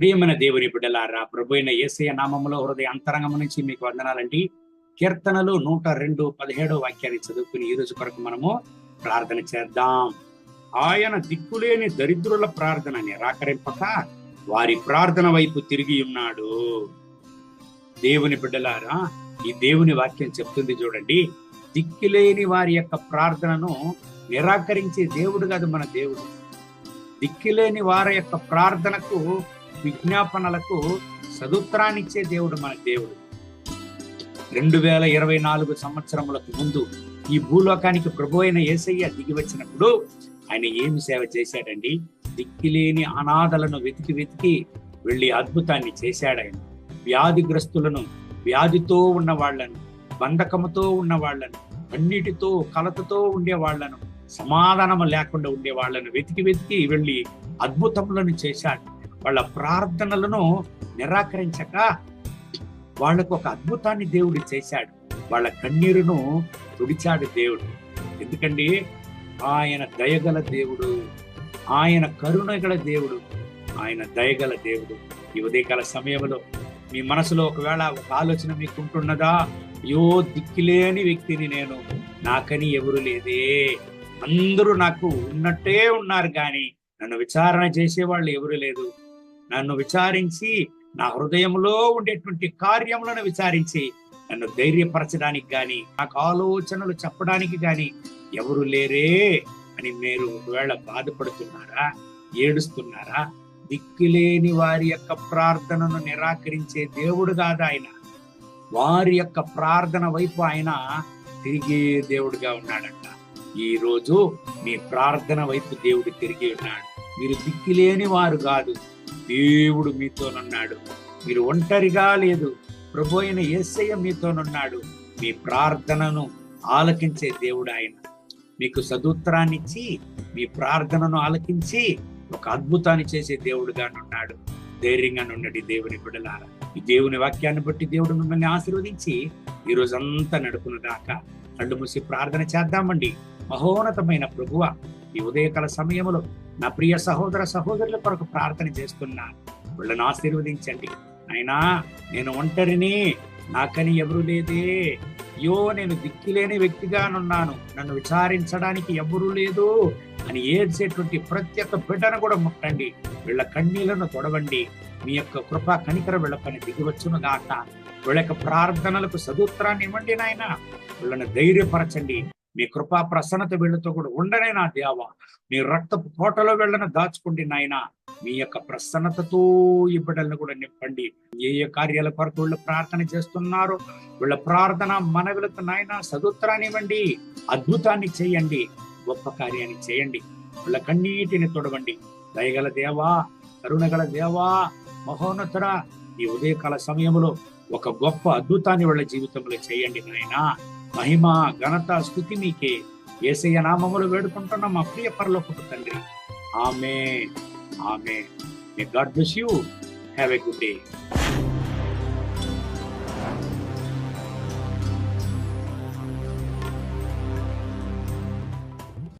ప్రియమైన దేవుని బిడ్డలారా, ప్రభు అయిన యేసయ్య నామములో హృదయ అంతరంగం నుంచి మీకు వందనాలండి. కీర్తనలు 102:17 వాక్యాన్ని చదువుకుని ఈ రోజు కొరకు మనము ప్రార్థన చేద్దాం. ఆయన దిక్కులేని దరిద్రుల ప్రార్థన నిరాకరింపక వారి ప్రార్థన వైపు తిరిగి ఉన్నాడు. దేవుని బిడ్డలారా, ఈ దేవుని వాక్యం చెప్తుంది చూడండి, దిక్కులేని వారి యొక్క ప్రార్థనను నిరాకరించే దేవుడు కాదు మన దేవుడు. దిక్కులేని వారి యొక్క ప్రార్థనకు, విజ్ఞాపనలకు సదుత్తరాన్నిచ్చే దేవుడు మన దేవుడు. 2024 సంవత్సరములకు ముందు ఈ భూలోకానికి ప్రభు అయిన యేసయ్య దిగి వచ్చినప్పుడు ఆయన ఏమి సేవ చేశాడండి? దిక్కులేని అనాథలను వెతికి వెళ్ళి అద్భుతాన్ని చేశాడు. ఆయన వ్యాధిగ్రస్తులను, వ్యాధితో ఉన్న వాళ్లను, బంధకముతో ఉన్న వాళ్లను, అన్నిటితో కలతతో ఉండే వాళ్లను, సమాధానం లేకుండా ఉండే వాళ్లను వెతికి వెళ్ళి అద్భుతములను చేశాడు. వాళ్ళ ప్రార్థనలను నిరాకరించక వాళ్లకు ఒక అద్భుతాన్ని దేవుడు చేశాడు. వాళ్ళ కన్నీరును తుడిచాడు దేవుడు. ఎందుకండి ఆయన దయగల దేవుడు, ఆయన కరుణగల దేవుడు, ఆయన దయగల దేవుడు. ఈ ఉదయకాల సమయంలో మీ మనసులో ఒకవేళ ఒక ఆలోచన మీకు ఉంటున్నదా? అయ్యో, దిక్కులేని వ్యక్తిని నేను, నాకని ఎవరు లేదే, అందరూ నాకు ఉన్నట్టే ఉన్నారు కానీ నన్ను విచారణ చేసేవాళ్ళు ఎవరు లేదు, నన్ను విచారించి నా హృదయంలో ఉండేటువంటి కార్యములను విచారించి నన్ను ధైర్యపరచడానికి గాని, నాకు ఆలోచనలు చెప్పడానికి గాని ఎవరు లేరే అని మీరు ఒకవేళ బాధపడుతున్నారా, ఏడుస్తున్నారా? దిక్కులేని వారి యొక్క ప్రార్థనను నిరాకరించే దేవుడు కాదు ఆయన. వారి యొక్క ప్రార్థన వైపు ఆయన తిరిగే దేవుడుగా ఉన్నాడంట. ఈ రోజు మీ ప్రార్థన వైపు దేవుడు తిరిగి ఉన్నాడు. మీరు దిక్కులేని వారు కాదు, దేవుడు మీతోనున్నాడు. మీరు ఒంటరిగా లేదు, ప్రభు అయిన యేసయ్య మీతోనున్నాడు. మీ ప్రార్థనను ఆలకించే దేవుడు ఆయన. మీకు సదుత్తరాన్ని ఇచ్చి మీ ప్రార్థనను ఆలకించి ఒక అద్భుతాన్ని చేసే దేవుడుగా ఉన్నాడు. ధైర్యంగా నుండి దేవుని బిడ్డలారా, ఈ దేవుని వాక్యాన్ని బట్టి దేవుడు మిమ్మల్ని ఆశీర్వదించి ఈ రోజంతా నడుపును దాకా కళ్ళు మూసి ప్రార్థన చేద్దామండి. మహోన్నతమైన ప్రభువ, ఈ ఉదయకాల సమయంలో నా ప్రియ సహోదర సహోదరుల కొరకు ప్రార్థన చేస్తున్నాను. వీళ్ళని ఆశీర్వదించండి. అయినా నేను ఒంటరిని, నాకని ఎవరు లేదే, అయ్యో నేను దిక్కులేని వ్యక్తిగానున్నాను, నన్ను విచారించడానికి ఎవరూ లేదు అని ఏడ్చేటువంటి ప్రతి ఒక్క బిడ్డను కూడా ముట్టండి. వీళ్ళ కన్నీళ్లను తొడవండి. మీ యొక్క కృపా కనికర వీళ్ళ పని దిగివచ్చును గాక. వీళ్ళ యొక్క ప్రార్థనలకు సదుత్తరాన్ని ఇవ్వండి నాయన. వీళ్ళని ధైర్యపరచండి. మీ కృపా ప్రసన్నత వీళ్ళతో కూడా ఉండనే నా దేవా. మీ రక్తపు కోటలో వీళ్ళను దాచుకోండి నాయన. మీ యొక్క ప్రసన్నతతో ఈ బిడ్డలను కూడా నింపండి. ఏ ఏ కార్యాల కొరకు వీళ్ళు ప్రార్థన చేస్తున్నారో వీళ్ళ ప్రార్థన మనవులకు నాయన సదుత్తరాన్ని ఇవ్వండి. అద్భుతాన్ని చేయండి, గొప్ప కార్యాన్ని చేయండి. వీళ్ళ కన్నీటిని తొడవండి. దయగల దేవా, కరుణగల దేవా, మహోన్నతుడ, ఈ ఉదయకాల సమయంలో ఒక గొప్ప అద్భుతాన్ని వాళ్ళ జీవితంలో చేయండి నాయన. మహిమ, ఘనత, స్తుతి మీకే. యేసయ్య నామములో వేడుకుంటున్నాం మా ప్రియ పరలోకపు తండ్రి. ఆమేన్, ఆమేన్. May God bless you. Have a good day.